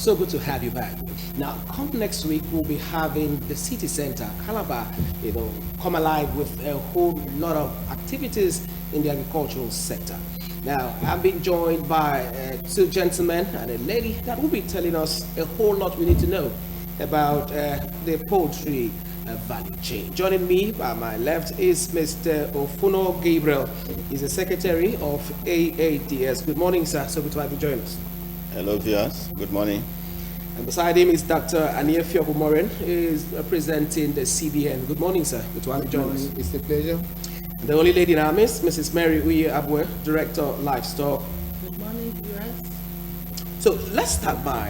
So good to have you back. Now, come next week, we'll be having the city center, Calabar, come alive with a whole lot of activities in the agricultural sector. Now, I'm being joined by two gentlemen and a lady that will be telling us a whole lot we need to know about the poultry value chain. Joining me by my left is Mr. Ofuno Gabriel. He's the secretary of AADS. Good morning, sir. So good to have you join us. Hello, viewers. Good morning. And beside him is Dr. Aniefio Morin, who is representing the CBN. Good morning, sir. Good to have you join us. It's a pleasure. The only lady in our midst, Mrs. Mary Uye Abwe, Director of Livestock. Good morning, viewers. So let's start by,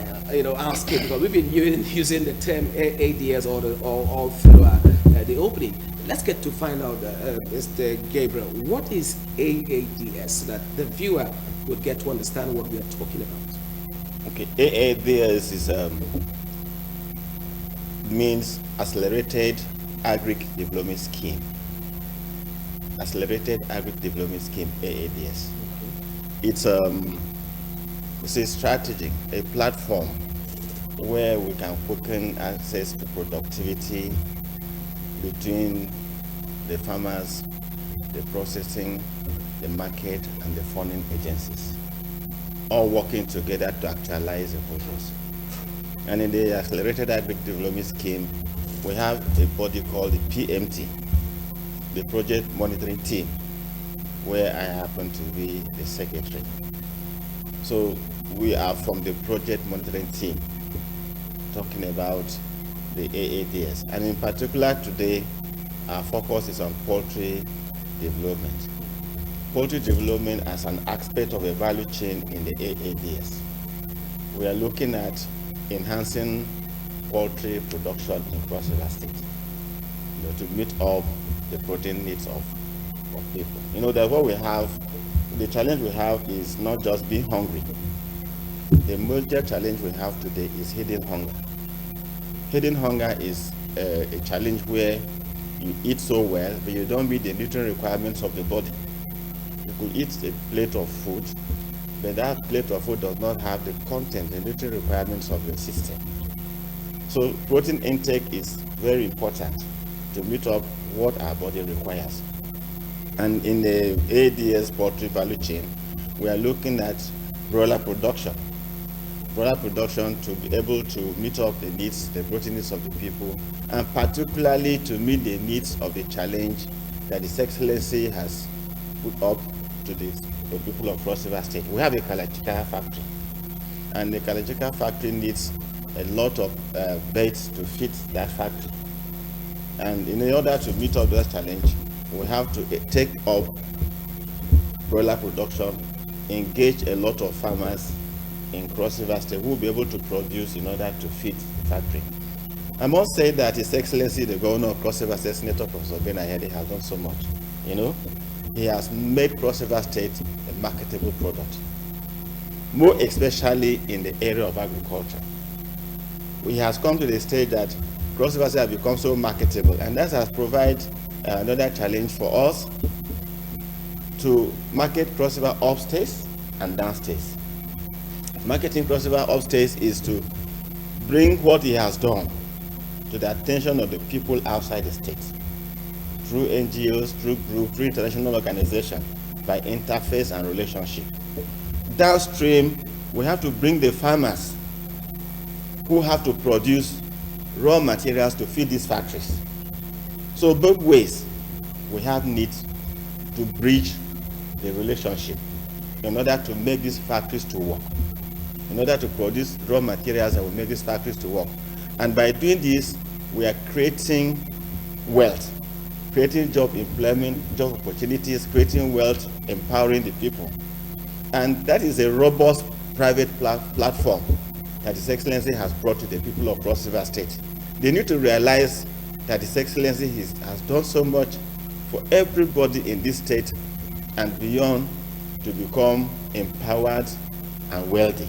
asking, because we've been using the term AADS all through the opening. Let's get to find out, Mr. Gabriel, what is AADS so that the viewer would get to understand what we are talking about. Okay, AADS is means Accelerated Agric Development Scheme. Accelerated Agric Development Scheme, AADS. It's a strategy, a platform where we can quicken access to productivity between the farmers, the processing, the market, and the funding agencies, all working together to actualize the purpose. And in the Accelerated Agric Development Scheme, we have a body called the PMT, the Project Monitoring Team, where I happen to be the secretary. So we are from the Project Monitoring Team talking about the AADS. And in particular today, our focus is on poultry development. Poultry development as an aspect of a value chain in the AADS. We are looking at enhancing poultry production in Cross River State, to meet up the protein needs of people. That what we have, the challenge we have is not just being hungry. The major challenge we have today is hidden hunger. Hidden hunger is a challenge where you eat so well, but you don't meet the nutrient requirements of the body. You could eat a plate of food, but that plate of food does not have the content, the nutrient requirements of your system. So protein intake is very important to meet up what our body requires. And in the AADS poultry value chain, we are looking at broiler production. Broiler production to be able to meet up the needs, the protein needs of the people, and particularly to meet the needs of the challenge that His Excellency has put up to the people of Cross River State. We have a Kalachika factory, and the Kalachika factory needs a lot of beds to fit that factory. And in order to meet up that challenge, we have to take up broiler production, engage a lot of farmers in Cross River State who will be able to produce in order to feed the factory. I must say that His Excellency, the Governor of Cross River State, Senator Professor Ben Ayede, has done so much. He has made Cross River State a marketable product, more especially in the area of agriculture. He has come to the stage that Cross River State has become so marketable, and that has provided another challenge for us to market Cross River upstates and downstates. Marketing Cross River upstates is to bring what he has done to the attention of the people outside the state through NGOs, through groups, through international organizations, by interface and relationship. Downstream, we have to bring the farmers who have to produce raw materials to feed these factories. So both ways, we have need to bridge the relationship in order to make these factories to work, in order to produce raw materials that will make these factories to work. And by doing this, we are creating wealth, creating job employment, job opportunities, creating wealth, empowering the people. And that is a robust private platform that His Excellency has brought to the people of Cross River State. They need to realize that His Excellency has done so much for everybody in this state and beyond to become empowered and wealthy.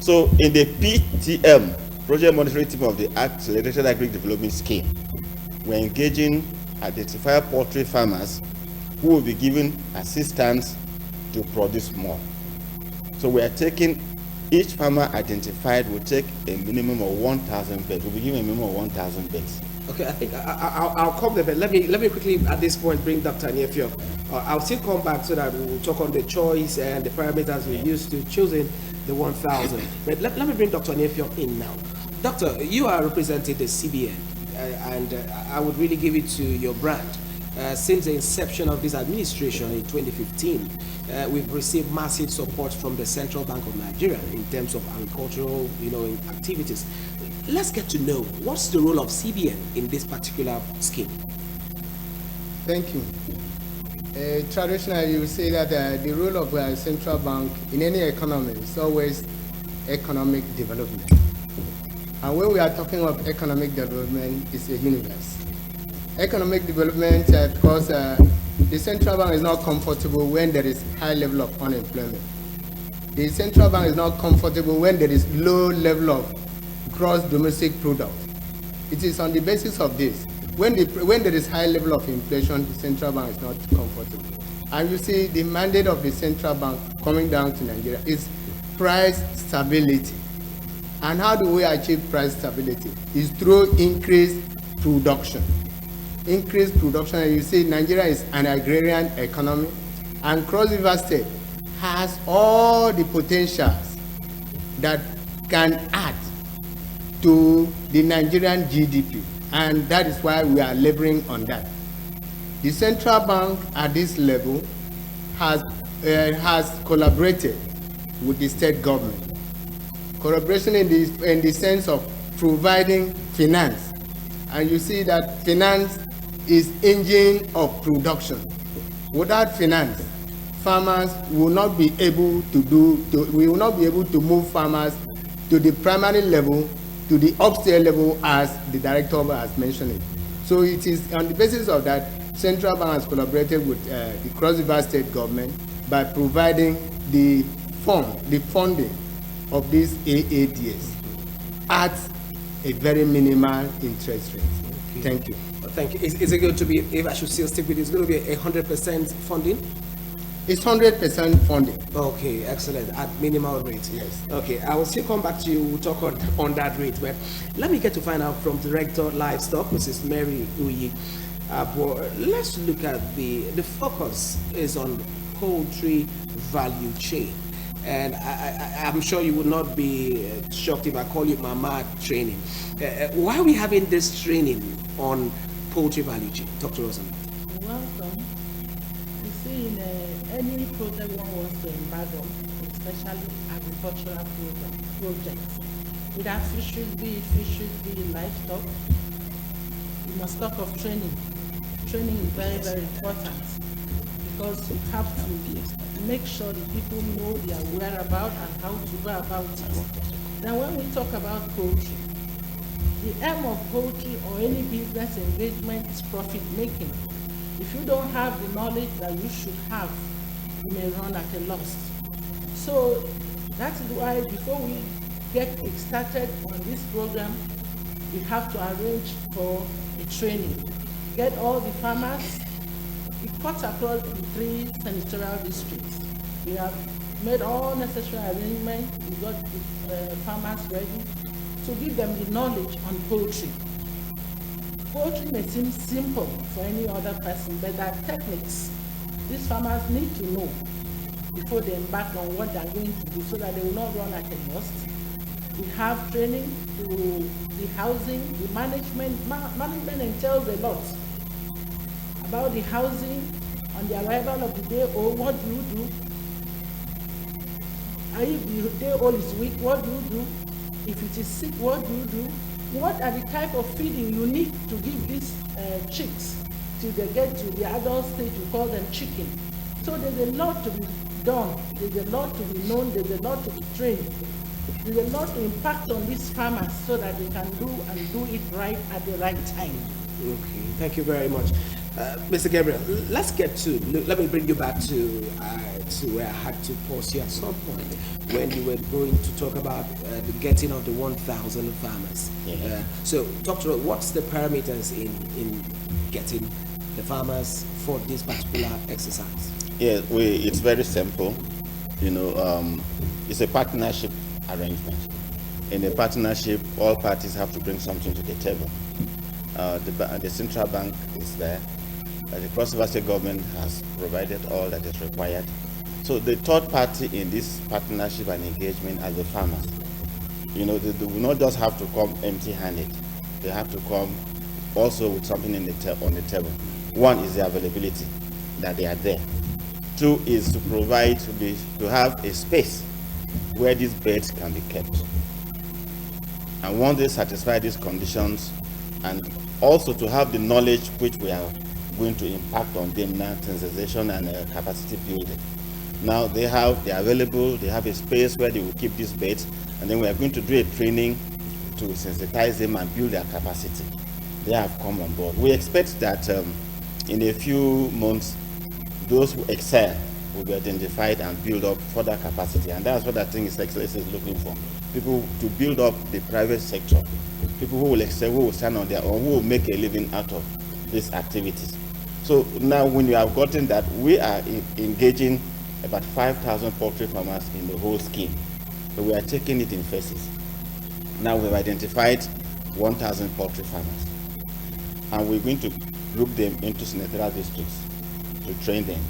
So in the PTM, Project Monitoring Team of the Accelerated Agric Development Scheme, we're engaging identified poultry farmers who will be given assistance to produce more. So we are taking each farmer identified will take a minimum of 1,000 beds. We'll be giving a minimum of 1,000 beds. Okay, I think I'll come there, but let me quickly at this point bring Dr. Aniefio. I'll still come back so that we'll talk on the choice and the parameters we used to choosing the 1,000. But let me bring Dr. Aniefio in now. Doctor, you are representing the CBN, and I would really give it to your brand. Since the inception of this administration in 2015, we've received massive support from the Central Bank of Nigeria in terms of agricultural, activities. Let's get to know what's the role of CBN in this particular scheme. Thank you. Traditionally, you say that the role of a central bank in any economy is always economic development. And when we are talking of economic development, it's a universe. Economic development, because the central bank is not comfortable when there is high level of unemployment. The central bank is not comfortable when there is low level of gross domestic product. It is on the basis of this. When there is high level of inflation, the central bank is not comfortable. And you see, the mandate of the central bank coming down to Nigeria is price stability. And how do we achieve price stability? Is through increased production. Increased production, and you see Nigeria is an agrarian economy, and Cross River State has all the potentials that can add to the Nigerian GDP, and that is why we are laboring on that. The central bank at this level has collaborated with the state government. Collaboration in the sense of providing finance, and you see that finance is engine of production. Without finance, farmers will not be able we will not be able to move farmers to the primary level, to the upstairs level, as the director has mentioned it. So it is on the basis of that, Central Bank has collaborated with the Cross River State government by providing the funding of these AADS at a very minimal interest rate. Okay. Thank you. Thank you. Is it going to be, if I should still stick with it, it's going to be 100% funding? It's 100% funding. Okay, excellent. At minimal rate. Yes. Okay, I will still come back to you. We'll talk on that rate. But let me get to find out from Director Livestock, Mrs. Mary Uyi. Let's look at the focus is on poultry value chain. And I'm sure you would not be shocked if I call you Mama training. Why are we having this training on poultry value chain? Talk to us on that. Welcome. You see, in any project one wants to embark on, especially agricultural projects, without fisheries be livestock, you must talk of training. Training is very, very important, because you have to make sure the people know their whereabouts and how to go about it. Now, when we talk about poultry, the aim of poultry or any business engagement is profit making. If you don't have the knowledge that you should have, you may run at a loss. So that is why before we get started on this program, we have to arrange for a training. Get all the farmers. It cuts across the 3 senatorial districts. We have made all necessary arrangements. We got the farmers ready to give them the knowledge on poultry. Poultry may seem simple for any other person, but there are techniques these farmers need to know before they embark on what they are going to do, so that they will not run at a loss. We have training to the housing, the management. Management entails a lot about the housing on the arrival of the day old. What do you do? If the day old is weak, what do you do? If it is sick, what do you do? What are the type of feeding you need to give these chicks till they get to the adult stage? We call them chicken. So there's a lot to be done. There's a lot to be known. There's a lot to be trained. There's a lot to impact on these farmers so that they can do it right at the right time. Okay, thank you very much. Mr. Gabriel, let me bring you back to where I had to pause you at some point when you were going to talk about the getting of the 1,000 farmers. Yeah. So talk to us, what's the parameters in getting the farmers for this particular exercise? Yeah, it's very simple. It's a partnership arrangement. In a partnership, all parties have to bring something to the table. The central bank is there. The Cross River State government has provided all that is required. So the third party in this partnership and engagement are the farmers. They will not just have to come empty-handed. They have to come also with something on the table. One is the availability, that they are there. Two is to provide, to have a space where these beds can be kept. And once they satisfy these conditions, and also to have the knowledge which we are going to impact on them now, sensitization and capacity building. Now they're available, they have a space where they will keep these beds, and then we are going to do a training to sensitize them and build their capacity. They have come on board. We expect that in a few months, those who excel will be identified and build up further capacity, and that's what I think Excellence is looking for. People to build up the private sector, people who will excel, who will stand on their own, who will make a living out of these activities. So now when you have gotten that, we are engaging about 5,000 poultry farmers in the whole scheme. So we are taking it in phases. Now we've identified 1,000 poultry farmers, and we're going to group them into senatorial districts to train them.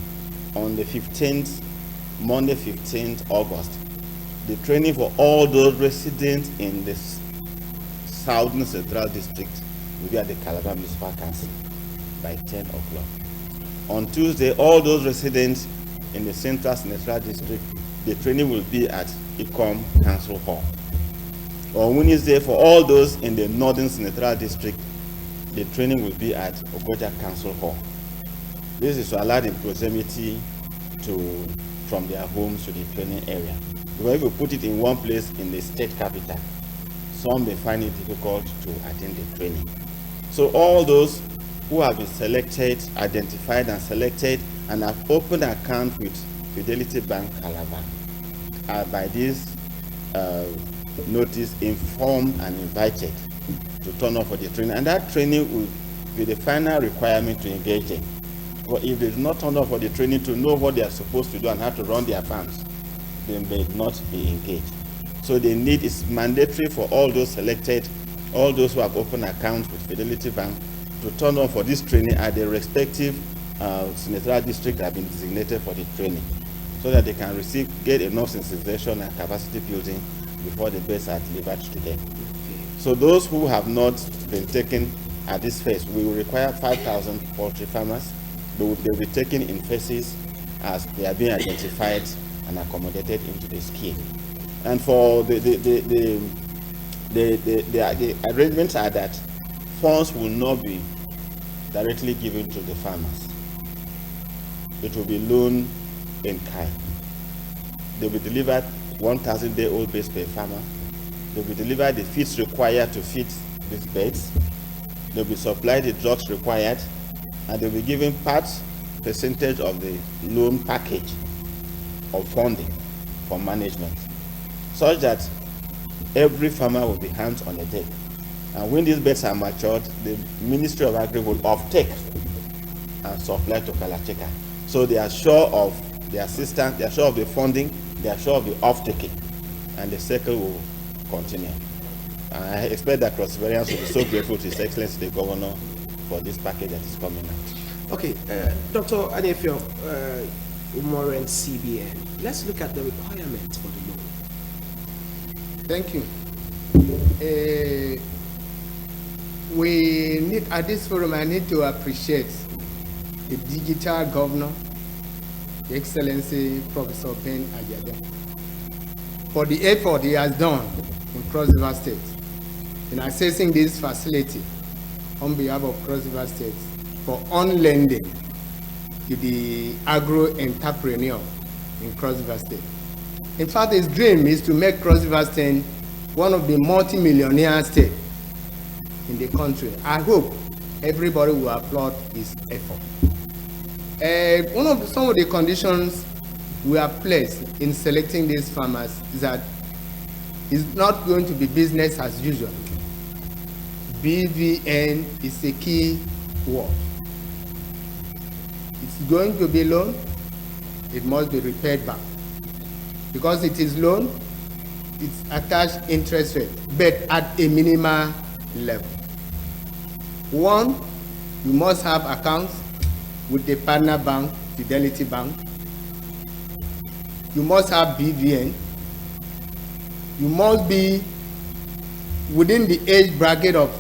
On the 15th, Monday 15th August, the training for all those residents in the Southern Central District will be at the Calabar Municipal Council by 10 o'clock. On Tuesday, all those residents in the Central Senatorial District, the training will be at Ecom Council Hall. On Wednesday, for all those in the Northern Senatorial District, the training will be at Ogoja Council Hall. This is to allow the proximity from their homes to the training area. Because if we put it in one place in the state capital, some may find it difficult to attend the training. So all those who have been selected, identified and selected, and have opened an account with Fidelity Bank Calabar are by this notice informed and invited to turn up for the training. And that training will be the final requirement to engage them. But if they do not turn up for the training to know what they are supposed to do and how to run their farms, they may not be engaged. So the need is mandatory for all those selected, all those who have opened accounts with Fidelity Bank, to turn up for this training at their respective senatorial district that have been designated for the training, so that they can get enough sensitization and capacity building before the beds are delivered to them. So those who have not been taken at this phase, we will require 5,000 poultry farmers. They will be taken in phases as they are being identified and accommodated into the scheme. And for the arrangements are that funds will not be directly given to the farmers. It will be loan in kind. They will be delivered 1,000-day-old beds per farmer. They will be delivered the feeds required to feed these beds. They will be supplied the drugs required, and they will be given percentage of the loan package of funding for management, such that every farmer will be hands on the deck. And when these beds are matured, the Ministry of Agri will offtake and supply to Kalacheka. So they are sure of the assistance, they are sure of the funding, they are sure of the off-taking, and the cycle will continue. And I expect that Cross Riverians will be so grateful to His Excellency the Governor for this package that is coming out. Okay, Dr. Anefio, Umoren CBN, let's look at the requirements for the loan. Thank you. We need, at this forum, I need to appreciate the digital governor, the Excellency Professor Ben Ajada, for the effort he has done in Cross River State in accessing this facility on behalf of Cross River State for on-lending to the agro-entrepreneur in Cross River State. In fact, his dream is to make Cross River State one of the multi-millionaire states in the country. I hope everybody will applaud his effort. Some of the conditions we are placed in selecting these farmers is that it's not going to be business as usual. BVN is a key word. It's going to be loan, it must be repaid back. Because it is loan, its attached interest rate, but at a minimal level. One, you must have accounts with the partner bank, Fidelity Bank. You must have BVN. You must be within the age bracket of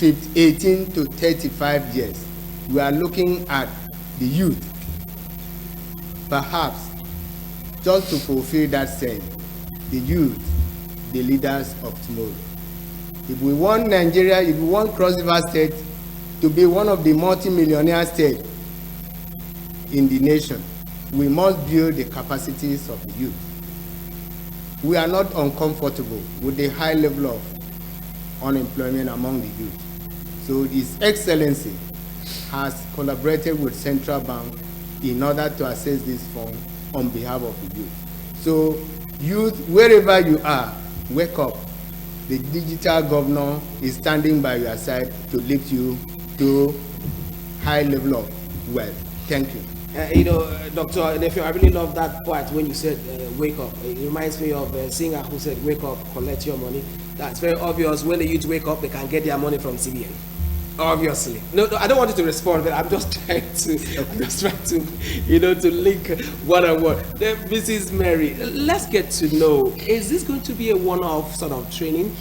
18 to 35 years. We are looking at the youth. Perhaps, just to fulfill that saying, the youth, the leaders of tomorrow. If we want Nigeria, if we want Cross River State to be one of the multi-millionaire states in the nation, we must build the capacities of the youth. We are not uncomfortable with the high level of unemployment among the youth. So His Excellency has collaborated with Central Bank in order to access this fund on behalf of the youth. So youth, wherever you are, wake up. The digital governor is standing by your side to lift you to high level of wealth. Thank you. Dr. Nephew, I really love that part when you said wake up. It reminds me of a singer who said, wake up, collect your money. That's very obvious. When the youth wake up, they can get their money from CBN. Obviously. No, I don't want you to respond, but I'm just trying to, to link one on one. Then, Mrs. Mary, let's get to know, is this going to be a one-off sort of training,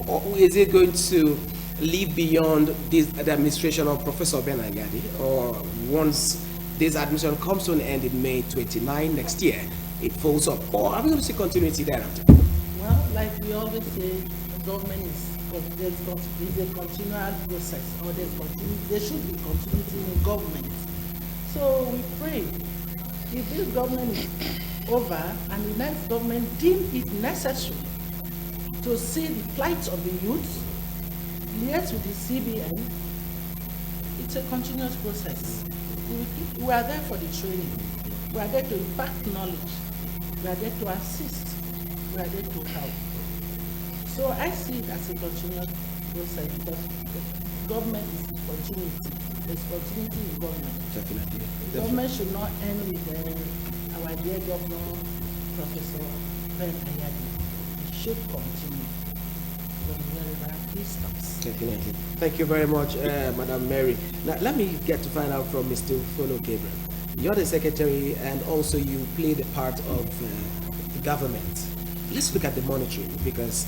or is it going to live beyond the administration of Professor Ben-Agadi, or once this administration comes to an end in May 29 next year, it folds up, or are we going to see continuity thereafter? Well, like we always say, government is a continual process, or there should be continuity in government. So we pray, if this government is over and the next government deem it necessary to see the plight of the youth, liaise with the CBN, it's a continuous process. We are there for the training. We are there to impact knowledge. We are there to assist. We are there to help. So I see it as a continuous process because the government is continuity. There's continuity in government. Definitely. The government should not end with our dear governor, Professor Ben-Agadi. It should continue from wherever he stops. Definitely. Thank you very much, Madam Mary. Now, let me get to find out from Mr. Ufolo Gabriel. You're the secretary, and also you play the part of the government. Let's look at the monitoring, because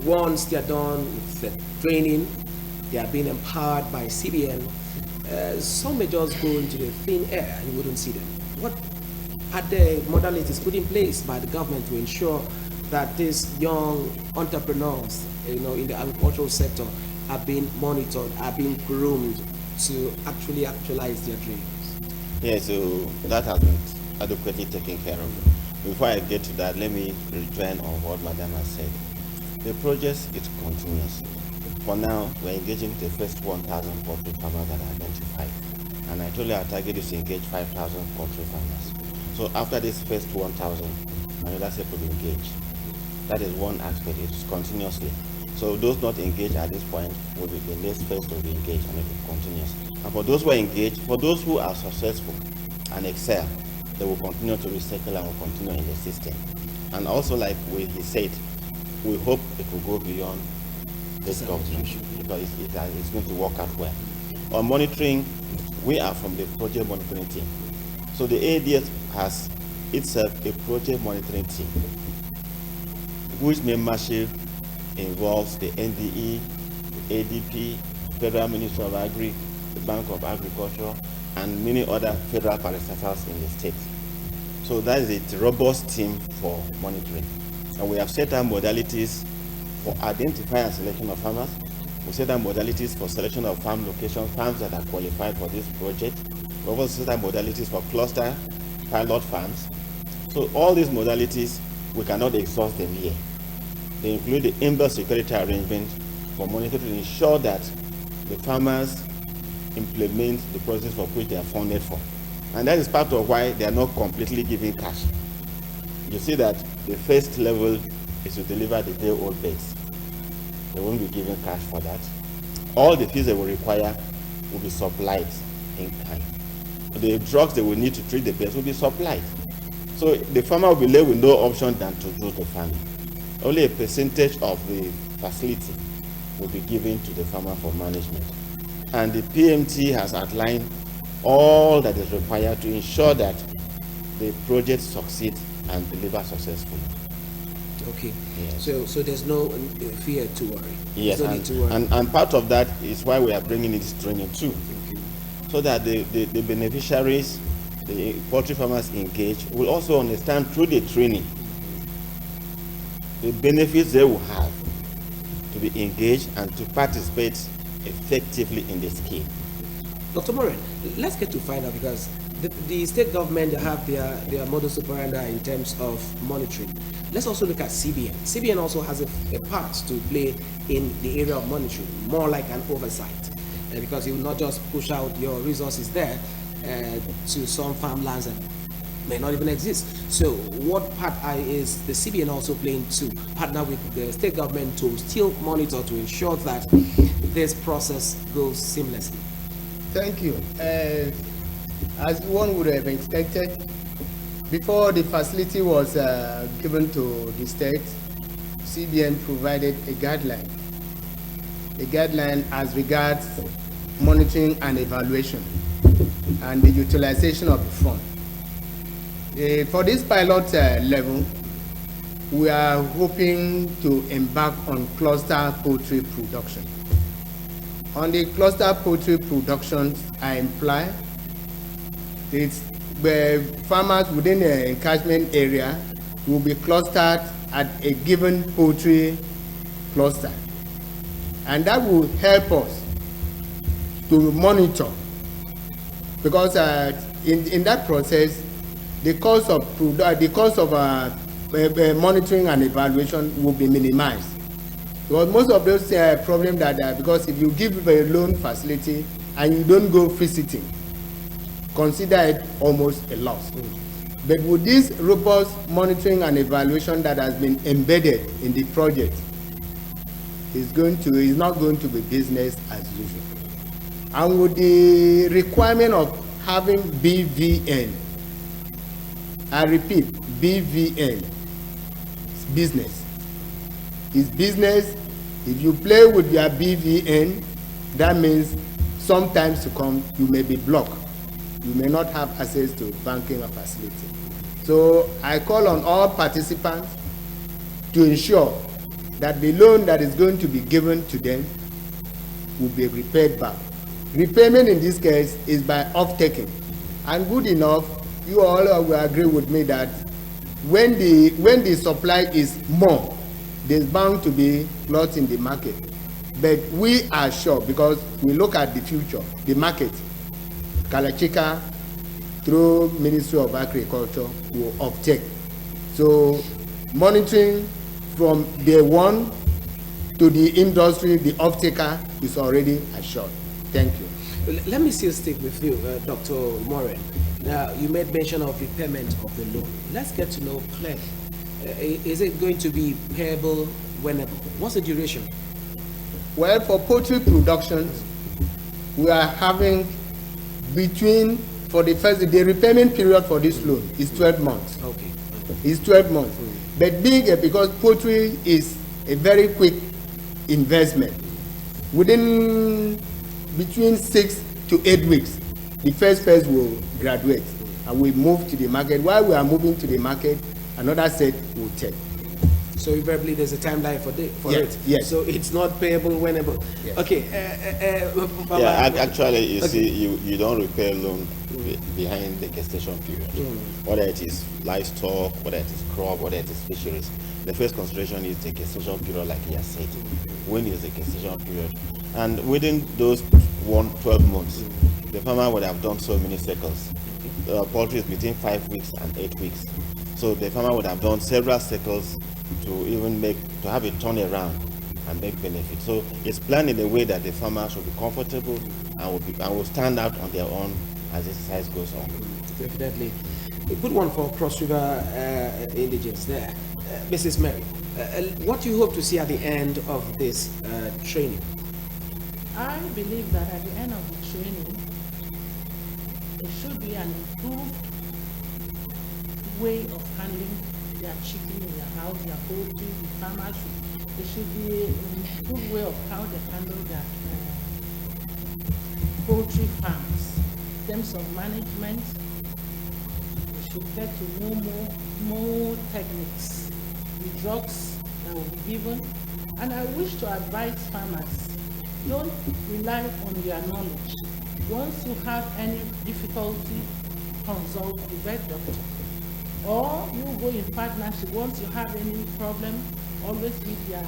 once they are done with the training, they are being empowered by CBN. Some may just go into the thin air and you wouldn't see them. What are the modalities put in place by the government to ensure that these young entrepreneurs, in the agricultural sector, are being monitored, are being groomed to actually actualize their dreams? Yeah, so that has been adequately taken care of. Before I get to that, let me rejoin on what Madam has said. The project is continuous. For now, we're engaging the first 1,000 poultry farmers that are identified. And I told you our target is to engage 5,000 poultry farmers. So after this first 1,000, another set will be engaged. That is one aspect, it's continuously. So those not engaged at this point, will be the next phase will be engaged, and it will continue. And for those who are engaged, for those who are successful and excel, they will continue to recycle and will continue in the system. And also, like he said, we hope it will go beyond this government, because it's going to work out well. On monitoring, we are from the project monitoring team. So the ADS has itself a project monitoring team, which membership involves the NDE, the ADP, Federal Ministry of Agri, the Bank of Agriculture, and many other federal parastatals in the state. So that is a robust team for monitoring. And we have set up modalities for identifying and selection of farmers. We set up modalities for selection of farm locations, farms that are qualified for this project. We also set up modalities for cluster pilot farms. So all these modalities, we cannot exhaust them here. They include the inbuilt security arrangement for monitoring to ensure that the farmers implement the process for which they are funded for. And that is part of why they are not completely giving cash. You see that the first level is to deliver the day-old birds. They won't be given cash for that. All the fees they will require will be supplied in kind. The drugs they will need to treat the birds will be supplied. So the farmer will be left with no option than to do the farming. only a percentage of the facility will be given to the farmer for management. And the PMT has outlined all that is required to ensure that the project succeeds and deliver successfully. Okay. Yes. So there's no fear to worry. Yes, There's no need to worry. and part of that is why we are bringing in this training too, so that the beneficiaries, the poultry farmers engaged, will also understand through the training the benefits they will have to be engaged and to participate effectively in the scheme. Dr. Morin, let's get to find out, because the state government, they have their modus operandi in terms of monitoring. Let's also look at CBN. CBN also has a part to play in the area of monitoring, more like an oversight, because you will not just push out your resources there to some farmlands that may not even exist. So what part is the CBN also playing to partner with the state government to still monitor to ensure that this process goes seamlessly? Thank you. As one would have expected, before the facility was given to the state, CBN provided a guideline as regards monitoring and evaluation and the utilization of the fund. For this pilot level, we are hoping to embark on cluster poultry production. On the cluster poultry production, I imply it's where farmers within the encashment area will be clustered at a given poultry cluster, and that will help us to monitor, because in that process the cost of monitoring and evaluation will be minimized. Because most of those problems because if you give a loan facility and you don't go visiting, consider it almost a loss. But with this robust monitoring and evaluation that has been embedded in the project, is not going to be business as usual. And with the requirement of having BVN, I repeat, BVN, business. It's business. If you play with your BVN, that means sometimes to come you may be blocked. You may not have access to banking facility. So I call on all participants to ensure that the loan that is going to be given to them will be repaid back. Repayment in this case is by off-taking. And good enough, you all will agree with me that when the supply is more, there's bound to be lots in the market. But we are sure, because we look at the future, the market, Kalachika, through Ministry of Agriculture, will off-take. So monitoring from day one to the industry, the off-taker is already assured. Thank you. Let me still stick with you, Dr. Morin. Now, you made mention of repayment of the loan. Let's get to know clearly. Is it going to be payable whenever? What's the duration? Well, for poultry production, we are having the repayment period for this loan is 12 months. Okay. It's 12 months. But because poultry is a very quick investment, between 6 to 8 weeks, the first phase will graduate and we move to the market. While we are moving to the market, another set will take. So invariably there's a timeline for Yes, it. yes. So it's not payable whenever. Yes. Okay. Actually, you see, you don't repay loan behind the gestation period. Whether it is livestock, whether it is crop, whether it is fisheries, the first consideration is the gestation period, like he has said. When is the gestation period? And within those 12 months, the farmer would have done so many cycles. Poultry is between 5 weeks and 8 weeks. So the farmer would have done several cycles to have a turnaround and make benefit. So it's planned in a way that the farmers will be comfortable and will stand out on their own as the exercise goes on. Definitely. A good one for Cross River indigents there. Mrs. Mary, what do you hope to see at the end of this training? I believe that at the end of the training, there should be an improved way of handling their chicken in their house, their poultry, the farmers there should be a good way of how they handle their poultry farms. In terms of management, we should get to know more techniques, the drugs that will be given. And I wish to advise farmers, don't rely on your knowledge. Once you have any difficulty, consult the vet doctor. Or you go in partnership. Once you have any problem, always with your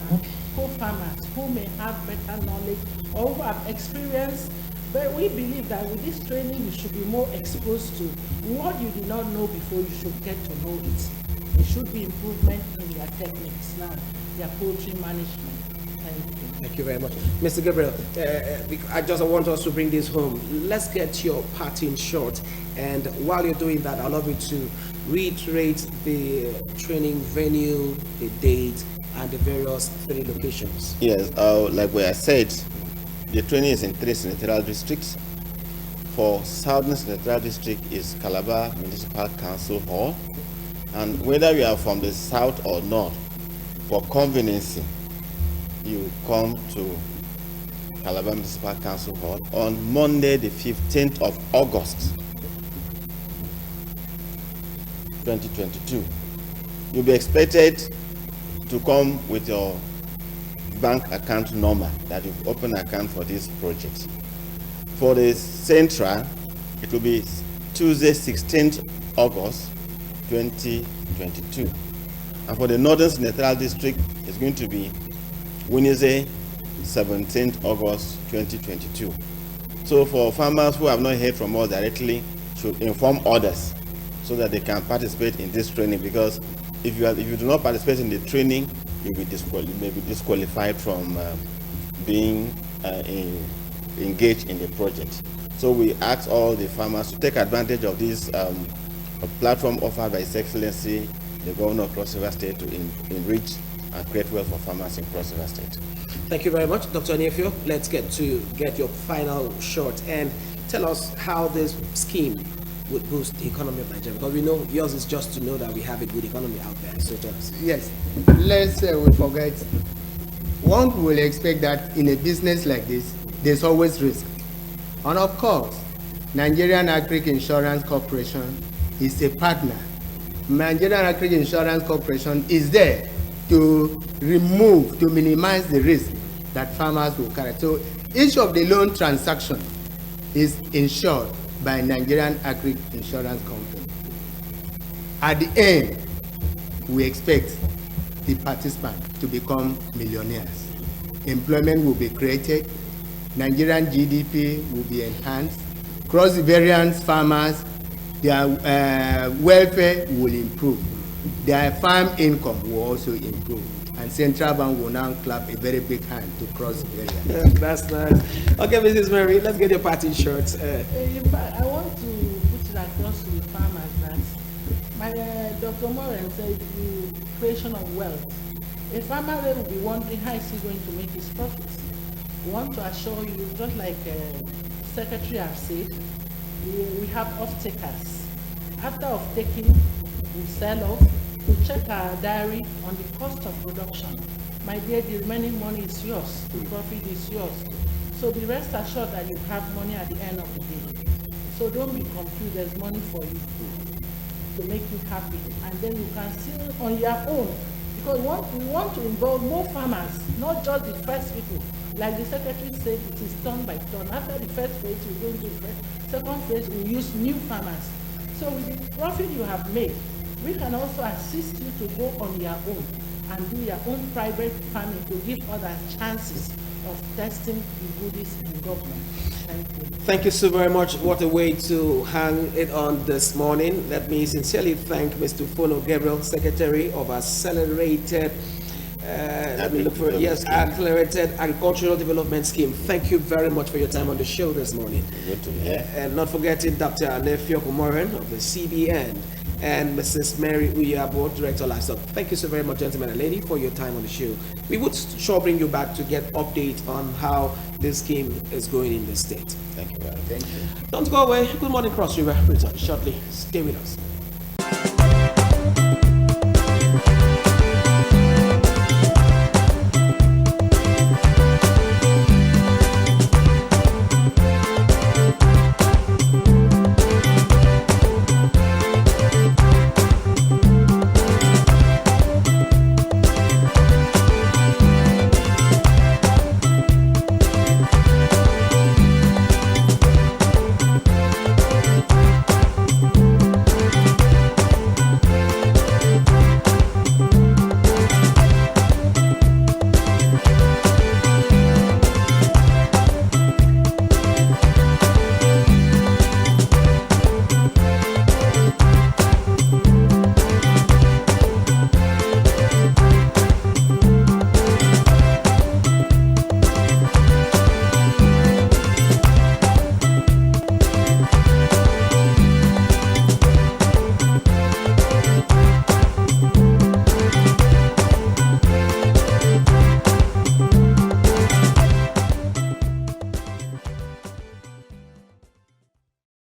co-farmers who may have better knowledge or who have experience. But we believe that with this training, you should be more exposed to what you did not know before. You should get to know it. There should be improvement in their techniques now, their poultry management. Thank you very much. Mr. Gabriel, I just want us to bring this home. Let's get your parting short. And while you're doing that, I'd love you to reiterate the training venue, the date, and the various 3 locations. Yes, like we have said, the training is in 3 senatorial districts. For Southern Senatorial District is Calabar Municipal Council Hall. And whether you are from the south or north, for convenience, you come to Calabar Municipal Council Hall on Monday, the 15th of August, 2022. You'll be expected to come with your bank account number that you've opened an account for this project. For the Central, it will be Tuesday, 16th August, 2022. And for the Northern Senatorial District, it's going to be Wednesday, 17th August 2022. So for farmers who have not heard from us directly, should inform others so that they can participate in this training, because if you do not participate in the training, you may be disqualified from being engaged in the project. So we ask all the farmers to take advantage of this platform offered by His Excellency, the Governor of Cross River State, to enrich and create wealth for farmers in Cross River State. Thank you very much, Dr. Aniefio. Let's get your final short and tell us how this scheme would boost the economy of Nigeria, because we know yours is just to know that we have a good economy out there. So tell us. Yes, let's we forget. One will expect that in a business like this, there's always risk. And of course, Nigerian Agric Insurance Corporation is a partner. Nigerian Agric Insurance Corporation is there to minimize the risk that farmers will carry. So each of the loan transactions is insured by Nigerian Agric Insurance Company. At the end, we expect the participants to become millionaires. Employment will be created, Nigerian GDP will be enhanced, cross-variance farmers, their welfare will improve, their farm income will also improve, and Central Bank will now clap a very big hand to cross-variance. That's nice. Okay, Mrs. Mary, let's get your party short. In fact, I want to put it across to the farmers that my Dr. Moran said the creation of wealth. A farmer will be wondering how is he going to make his profits. We want to assure you, just like Secretary has said, we have off-takers. After off-taking, we sell off, we check our diary on the cost of production. My dear, the remaining money is yours, the profit is yours. So be rest assured that you have money at the end of the day. So don't be confused, there's money for you to make you happy. And then you can still on your own. Because we want to involve more farmers, not just the first people. Like the secretary said, it is turn by turn. After the first phase, we go into the second phase, we use new farmers. So with the profit you have made, we can also assist you to go on your own and do your own private farming to give others chances of testing the goodies in government. Thank you. Thank you so very much. What a way to hang it on this morning. Let me sincerely thank Mr. Fono Gabriel, Secretary of Accelerated Accelerated Agricultural Development Scheme. Thank you very much for your time on the show this morning. Good to be here. And not forgetting Dr. Aniefio Moran of the CBN and Mrs. Mary Uyabo, Director of Livestock. Thank you so very much, gentlemen and lady, for your time on the show. We would sure bring you back to get update on how this scheme is going in the state. Thank you very much. Thank you. Don't go away. Good morning, Cross River. Return shortly. Stay with us.